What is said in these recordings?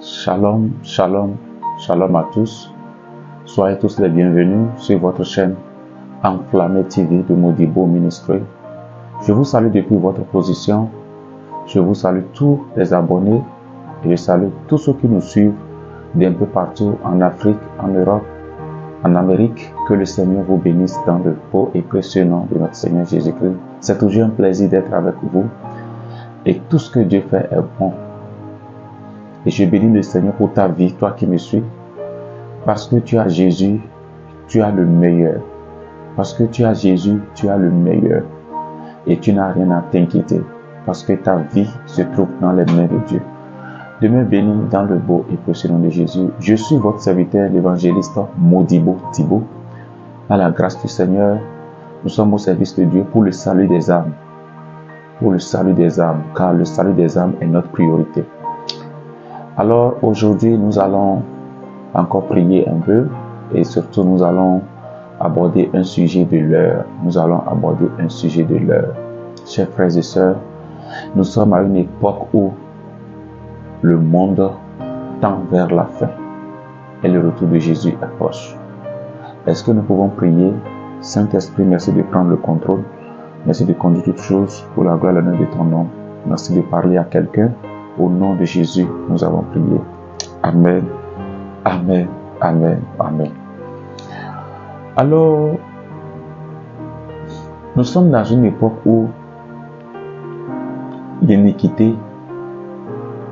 Shalom, shalom, shalom à tous. Soyez tous les bienvenus sur votre chaîne Enflammé TV de Modibo Ministry. Je vous salue depuis votre position. Je vous salue tous les abonnés et je salue tous ceux qui nous suivent d'un peu partout en Afrique, en Europe, en Amérique. Que le Seigneur vous bénisse dans le beau et précieux nom de notre Seigneur Jésus-Christ. C'est toujours un plaisir d'être avec vous et tout ce que Dieu fait est bon. Et je bénis le Seigneur pour ta vie, toi qui me suis. Parce que tu as Jésus, tu as le meilleur. Parce que tu as Jésus, tu as le meilleur. Et tu n'as rien à t'inquiéter. Parce que ta vie se trouve dans les mains de Dieu. Demeure béni dans le beau et précieux nom de Jésus. Je suis votre serviteur, l'évangéliste Modibo Thibaut. À la grâce du Seigneur, nous sommes au service de Dieu pour le salut des âmes. Pour le salut des âmes, car le salut des âmes est notre priorité. Alors aujourd'hui, nous allons encore prier un peu et surtout nous allons aborder un sujet de l'heure. Nous allons aborder un sujet de l'heure. Chers frères et sœurs, nous sommes à une époque où le monde tend vers la fin et le retour de Jésus est proche. Est-ce que nous pouvons prier? Saint-Esprit, merci de prendre le contrôle. Merci de conduire toutes choses pour la gloire et l'honneur de ton nom. Merci de parler à quelqu'un. Au nom de Jésus, nous avons prié. Amen. Amen. Amen. Amen. Alors, nous sommes dans une époque où l'iniquité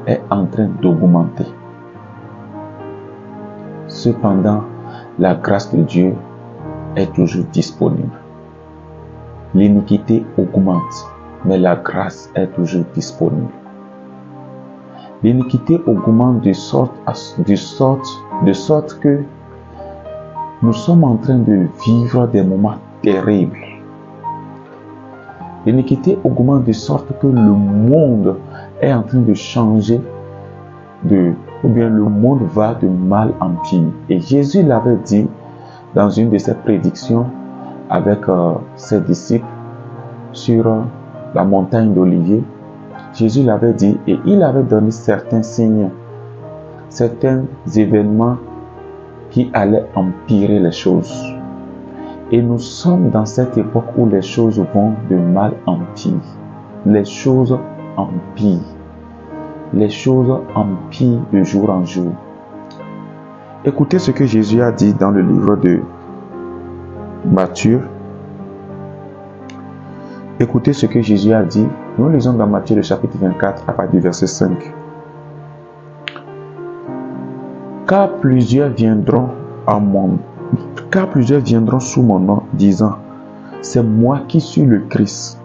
est en train d'augmenter. Cependant, la grâce de Dieu est toujours disponible. L'iniquité augmente, mais la grâce est toujours disponible. L'iniquité augmente de sorte que nous sommes en train de vivre des moments terribles. L'iniquité augmente de sorte que le monde est en train de changer, ou bien le monde va de mal en pire. Et Jésus l'avait dit dans une de ses prédictions avec ses disciples sur la montagne d'Olivier. Jésus l'avait dit et il avait donné certains signes, certains événements qui allaient empirer les choses. Et nous sommes dans cette époque où les choses vont de mal en pire. Les choses empirent. Les choses empirent de jour en jour. Écoutez ce que Jésus a dit dans le livre de Matthieu. Écoutez ce que Jésus a dit. Nous lisons dans Matthieu le chapitre 24 à partir du verset 5. Car plusieurs viendront sous mon nom, disant, c'est moi qui suis le Christ.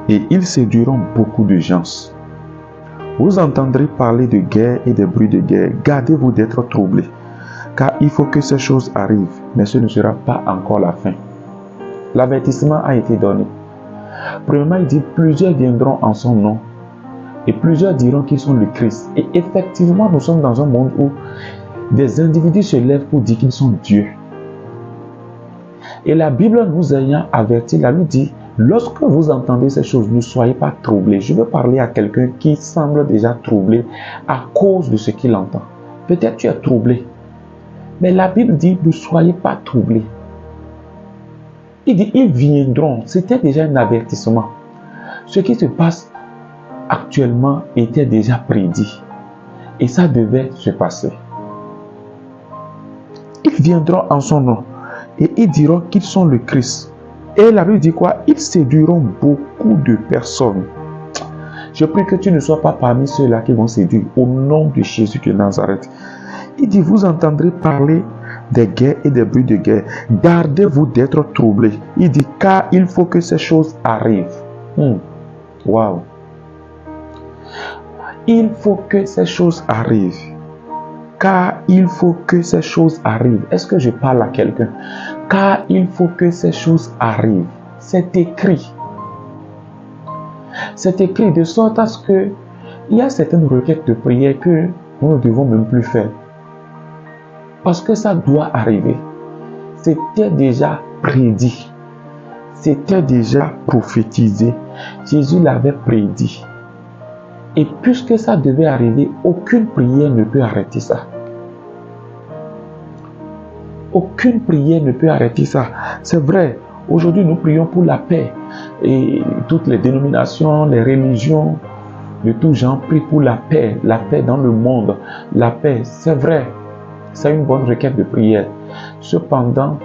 Et ils séduiront beaucoup de gens. Vous entendrez parler de guerre et de bruits de guerre. Gardez-vous d'être troublés, car il faut que ces choses arrivent, mais ce ne sera pas encore la fin. L'avertissement a été donné. Premièrement, il dit, plusieurs viendront en son nom et plusieurs diront qu'ils sont le Christ. Et effectivement, nous sommes dans un monde où des individus se lèvent pour dire qu'ils sont Dieu. Et la Bible nous ayant averti, elle nous dit, lorsque vous entendez ces choses, ne soyez pas troublés. Je veux parler à quelqu'un qui semble déjà troublé à cause de ce qu'il entend. Peut-être tu es troublé, mais la Bible dit, ne soyez pas troublés. Il dit, ils viendront. C'était déjà un avertissement. Ce qui se passe actuellement était déjà prédit. Et ça devait se passer. Ils viendront en son nom. Et ils diront qu'ils sont le Christ. Et la Bible dit quoi? Ils séduiront beaucoup de personnes. Je prie que tu ne sois pas parmi ceux-là qui vont séduire. Au nom de Jésus de Nazareth. Il dit, vous entendrez parler des guerres et des bruits de guerre. Gardez-vous d'être troublés. Il dit, car il faut que ces choses arrivent. Wow. Il faut que ces choses arrivent. Car il faut que ces choses arrivent. Est-ce que je parle à quelqu'un? Car il faut que ces choses arrivent. C'est écrit. C'est écrit de sorte à ce que il y a certaines requêtes de prière que nous ne devons même plus faire. Parce que ça doit arriver. C'était déjà prédit. C'était déjà prophétisé. Jésus l'avait prédit. Et puisque ça devait arriver, aucune prière ne peut arrêter ça. Aucune prière ne peut arrêter ça. C'est vrai, aujourd'hui nous prions pour la paix. Et toutes les dénominations, les religions, de tout genre prient pour la paix dans le monde. La paix, c'est vrai, c'est une bonne requête de prière. Cependant,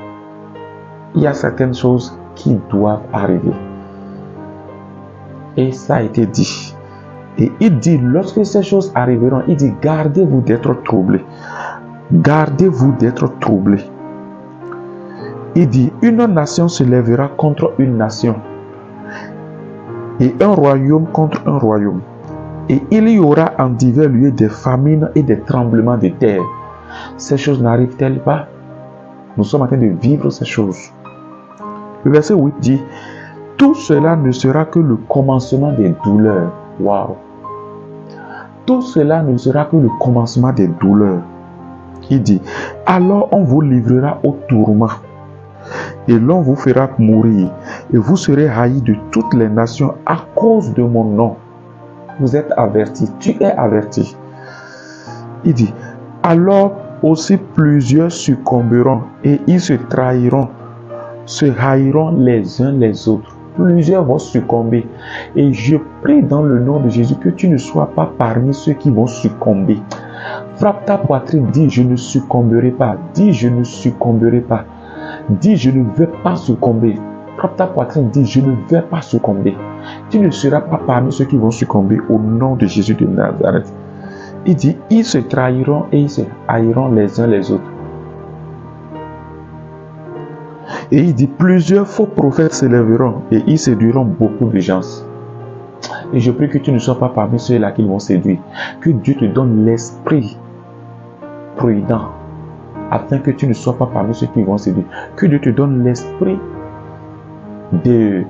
il y a certaines choses qui doivent arriver. Et ça a été dit. Et il dit, lorsque ces choses arriveront, il dit, gardez-vous d'être troublés. Gardez-vous d'être troublés. Il dit, une nation se lèvera contre une nation. Et un royaume contre un royaume. Et il y aura en divers lieux des famines et des tremblements de terre. Ces choses n'arrivent-elles pas? Nous sommes en train de vivre ces choses. Le verset 8 dit, tout cela ne sera que le commencement des douleurs. Waouh! Tout cela ne sera que le commencement des douleurs. Il dit, alors on vous livrera au tourment, et l'on vous fera mourir, et vous serez haïs de toutes les nations à cause de mon nom. Vous êtes avertis, tu es averti. Il dit, alors aussi plusieurs succomberont, et ils se trahiront, se haïront les uns les autres. Plusieurs vont succomber. Et je prie dans le nom de Jésus que tu ne sois pas parmi ceux qui vont succomber. Frappe ta poitrine, dis je ne succomberai pas. Dis je ne succomberai pas. Dis je ne vais pas succomber. Frappe ta poitrine, dis je ne vais pas succomber. Tu ne seras pas parmi ceux qui vont succomber au nom de Jésus de Nazareth. Il dit, ils se trahiront et ils se haïront les uns les autres. Et il dit, plusieurs faux prophètes s'élèveront et ils séduiront beaucoup de gens. Et je prie que tu ne sois pas parmi ceux-là qui vont séduire. Que Dieu te donne l'esprit prudent afin que tu ne sois pas parmi ceux qui vont séduire. Que Dieu te donne l'esprit de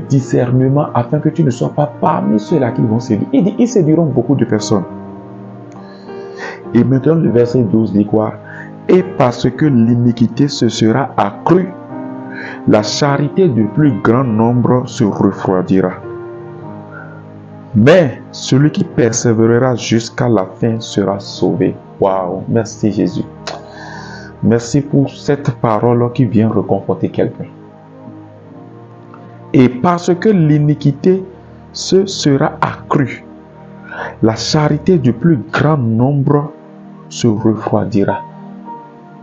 discernement afin que tu ne sois pas parmi ceux-là qui vont séduire. Il dit, ils séduiront beaucoup de personnes. Et maintenant le verset 12 dit quoi? Et parce que l'iniquité se sera accrue, la charité du plus grand nombre se refroidira. Mais celui qui persévérera jusqu'à la fin sera sauvé. Waouh, merci Jésus. Merci pour cette parole qui vient réconforter quelqu'un. Et parce que l'iniquité se sera accrue, la charité du plus grand nombre se refroidira.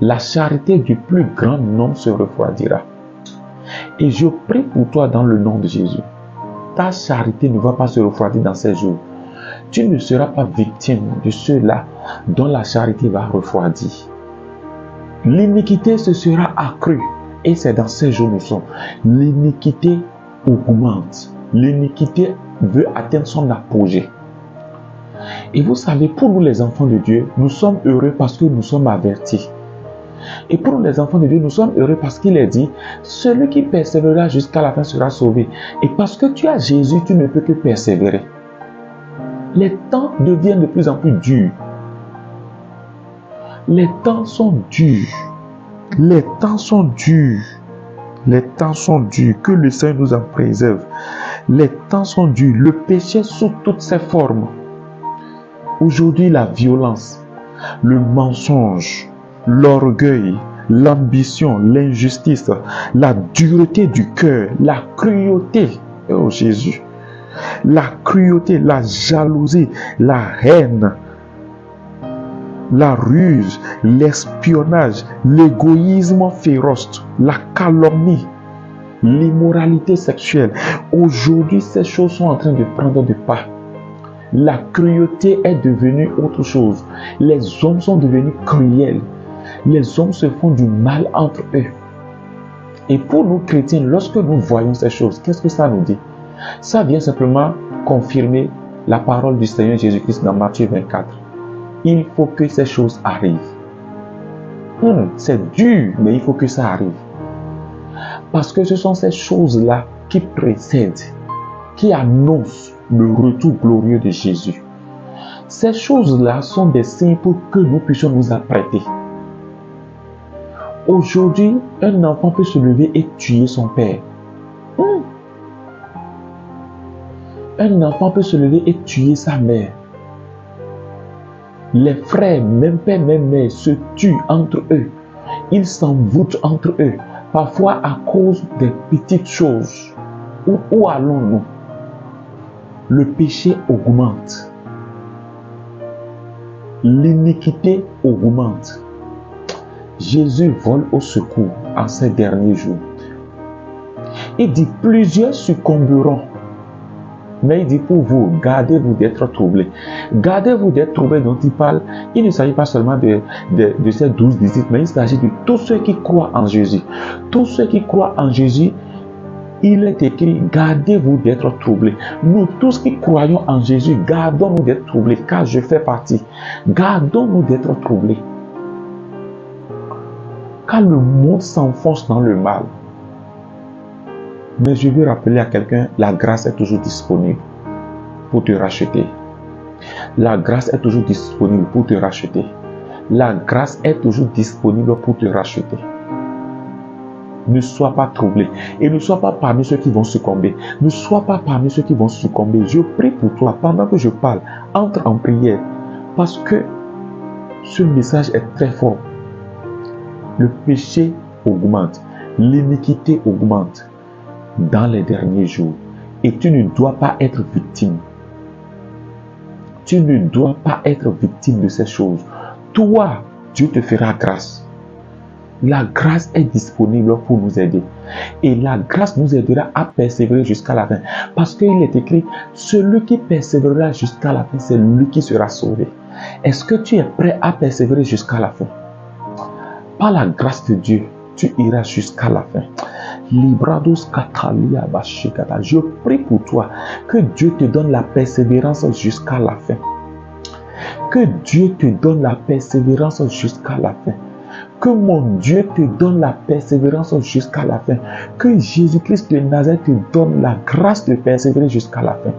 La charité du plus grand nombre se refroidira. Et je prie pour toi dans le nom de Jésus. Ta charité ne va pas se refroidir dans ces jours. Tu ne seras pas victime de ceux-là dont la charité va refroidir. L'iniquité se sera accrue. Et c'est dans ces jours nous sommes. L'iniquité augmente. L'iniquité veut atteindre son apogée. Et vous savez, pour nous les enfants de Dieu, nous sommes heureux parce que nous sommes avertis. Et pour nous les enfants de Dieu, nous sommes heureux parce qu'il est dit, celui qui persévérera jusqu'à la fin sera sauvé. Et parce que tu as Jésus, tu ne peux que persévérer. Les temps deviennent de plus en plus durs. Les temps sont durs. Les temps sont durs. Les temps sont durs. Que le Seigneur nous en préserve. Les temps sont durs. Le péché sous toutes ses formes. Aujourd'hui, la violence, le mensonge, l'orgueil, l'ambition, l'injustice, la dureté du cœur, la cruauté, oh Jésus, la cruauté, la jalousie, la haine, la ruse, l'espionnage, l'égoïsme féroce, la calomnie, l'immoralité sexuelle. Aujourd'hui, ces choses sont en train de prendre de pas. La cruauté est devenue autre chose. Les hommes sont devenus cruels. Les hommes se font du mal entre eux. Et pour nous chrétiens, lorsque nous voyons ces choses, qu'est-ce que ça nous dit? Ça vient simplement confirmer la parole du Seigneur Jésus-Christ dans Matthieu 24. Il faut que ces choses arrivent. C'est dur, mais il faut que ça arrive. Parce que ce sont ces choses-là qui précèdent, qui annoncent le retour glorieux de Jésus. Ces choses-là sont des signes pour que nous puissions nous apprêter. Aujourd'hui, un enfant peut se lever et tuer son père. Un enfant peut se lever et tuer sa mère. Les frères, même père, même mère, se tuent entre eux. Ils s'envoûtent entre eux, parfois à cause des petites choses. Où allons-nous? Le péché augmente. L'iniquité augmente. Jésus vole au secours en ces derniers jours. Il dit, plusieurs succomberont. Mais il dit pour vous, gardez-vous d'être troublés. Gardez-vous d'être troublés dont il parle. Il ne s'agit pas seulement de ces 12 disciples, mais il s'agit de tous ceux qui croient en Jésus. Tous ceux qui croient en Jésus, il est écrit, gardez-vous d'être troublés. Nous tous qui croyons en Jésus, gardons-nous d'être troublés, car je fais partie. Gardons-nous d'être troublés. Car le monde s'enfonce dans le mal. Mais je veux rappeler à quelqu'un, la grâce est toujours disponible pour te racheter. La grâce est toujours disponible pour te racheter. La grâce est toujours disponible pour te racheter. Ne sois pas troublé et ne sois pas parmi ceux qui vont succomber. Ne sois pas parmi ceux qui vont succomber. Je prie pour toi pendant que je parle. Entre en prière parce que ce message est très fort. Le péché augmente. L'iniquité augmente dans les derniers jours. Et tu ne dois pas être victime. Tu ne dois pas être victime de ces choses. Toi, Dieu te fera grâce. La grâce est disponible pour nous aider. Et la grâce nous aidera à persévérer jusqu'à la fin. Parce qu'il est écrit, celui qui persévérera jusqu'à la fin, c'est lui qui sera sauvé. Est-ce que tu es prêt à persévérer jusqu'à la fin? Par la grâce de Dieu, tu iras jusqu'à la fin. Librados Katalia Bashikata. Je prie pour toi que Dieu te donne la persévérance jusqu'à la fin. Que Dieu te donne la persévérance jusqu'à la fin. Que mon Dieu te donne la persévérance jusqu'à la fin. Que Jésus-Christ de Nazareth te donne la grâce de persévérer jusqu'à la fin.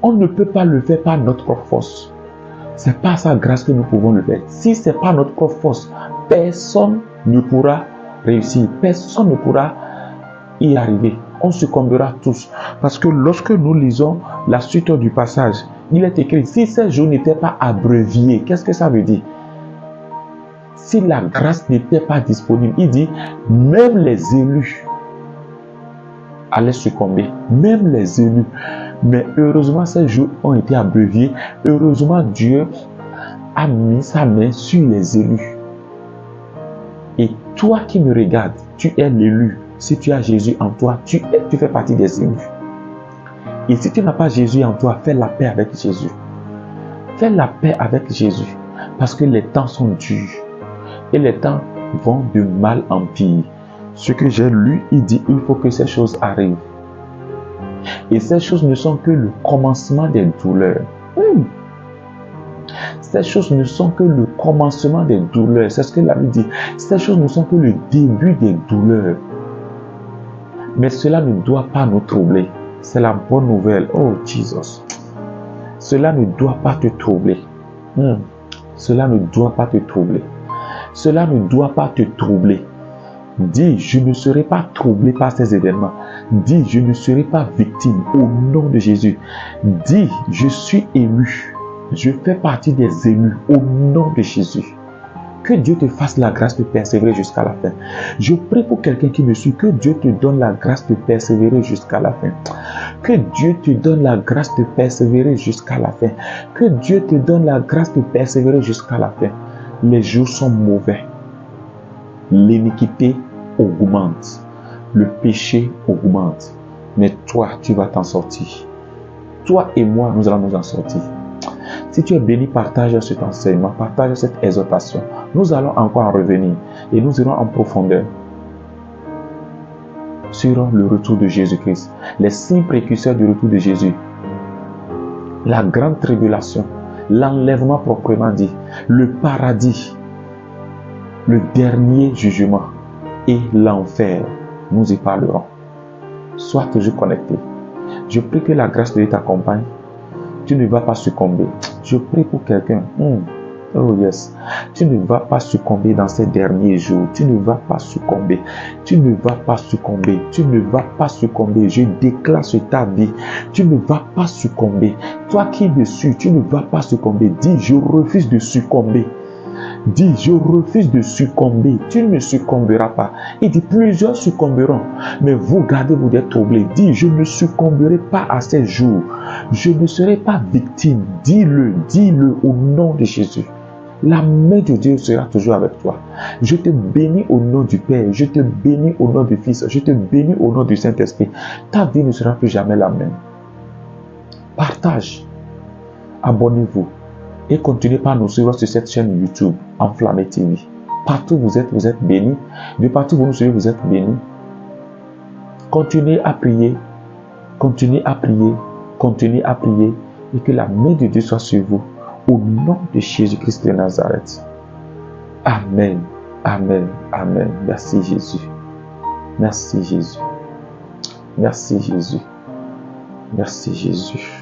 On ne peut pas le faire par notre propre force. C'est par sa grâce que nous pouvons le faire. Si ce n'est pas notre propre force, personne ne pourra réussir. Personne ne pourra y arriver. On succombera tous. Parce que lorsque nous lisons la suite du passage, il est écrit, si ces jours n'étaient pas abréviés, qu'est-ce que ça veut dire? Si la grâce n'était pas disponible, il dit, même les élus allaient succomber. Même les élus. Mais heureusement, ces jours ont été abréviés. Heureusement, Dieu a mis sa main sur les élus. Et toi qui me regardes, tu es l'élu. Si tu as Jésus en toi, tu fais partie des élus. Et si tu n'as pas Jésus en toi, fais la paix avec Jésus. Fais la paix avec Jésus. Parce que les temps sont durs. Et les temps vont de mal en pire. Ce que j'ai lu, il dit, il faut que ces choses arrivent. Et ces choses ne sont que le commencement des douleurs. Ces choses ne sont que le commencement des douleurs. C'est ce que la Bible dit. Ces choses ne sont que le début des douleurs. Mais cela ne doit pas nous troubler. C'est la bonne nouvelle. Oh, Jesus. Cela ne doit pas te troubler. Cela ne doit pas te troubler. Cela ne doit pas te troubler. Dis, je ne serai pas troublé par ces événements. Dis, je ne serai pas victime au nom de Jésus. Dis, je suis élu. Je fais partie des élus au nom de Jésus. Que Dieu te fasse la grâce de persévérer jusqu'à la fin. Je prie pour quelqu'un qui me suit. Que Dieu te donne la grâce de persévérer jusqu'à la fin. Que Dieu te donne la grâce de persévérer jusqu'à la fin. Que Dieu te donne la grâce de persévérer jusqu'à la fin. Les jours sont mauvais. L'iniquité augmente. Le péché augmente. Mais toi, tu vas t'en sortir. Toi et moi, nous allons nous en sortir. Si tu es béni, partage cet enseignement, partage cette exhortation. Nous allons encore en revenir et nous irons en profondeur sur le retour de Jésus-Christ. Les signes précurseurs du retour de Jésus. La grande tribulation, l'enlèvement proprement dit, le paradis, le dernier jugement et l'enfer. Nous y parlerons. Sois toujours connecté. Je prie que la grâce de Dieu t'accompagne. Tu ne vas pas succomber. Je prie pour quelqu'un. Oh yes, tu ne vas pas succomber dans ces derniers jours. Tu ne vas pas succomber. Tu ne vas pas succomber. Tu ne vas pas succomber. Je déclare sur ta vie, tu ne vas pas succomber. Toi qui es dessus, tu ne vas pas succomber. Dis, je refuse de succomber. Dis, je refuse de succomber. Tu ne succomberas pas. Il dit, plusieurs succomberont. Mais vous, gardez-vous d'être troublés. Dis, je ne succomberai pas à ces jours. Je ne serai pas victime. Dis-le, dis-le au nom de Jésus. La main de Dieu sera toujours avec toi. Je te bénis au nom du Père. Je te bénis au nom du Fils. Je te bénis au nom du Saint-Esprit. Ta vie ne sera plus jamais la même. Partage. Abonnez-vous. Et continuez par nous suivre sur cette chaîne YouTube, Enflammé TV. Partout où vous êtes bénis. De partout où vous nous suivez, vous êtes bénis. Continuez à prier. Continuez à prier. Continuez à prier. Et que la main de Dieu soit sur vous. Au nom de Jésus-Christ de Nazareth. Amen. Amen. Amen. Merci Jésus. Merci Jésus. Merci Jésus. Merci Jésus.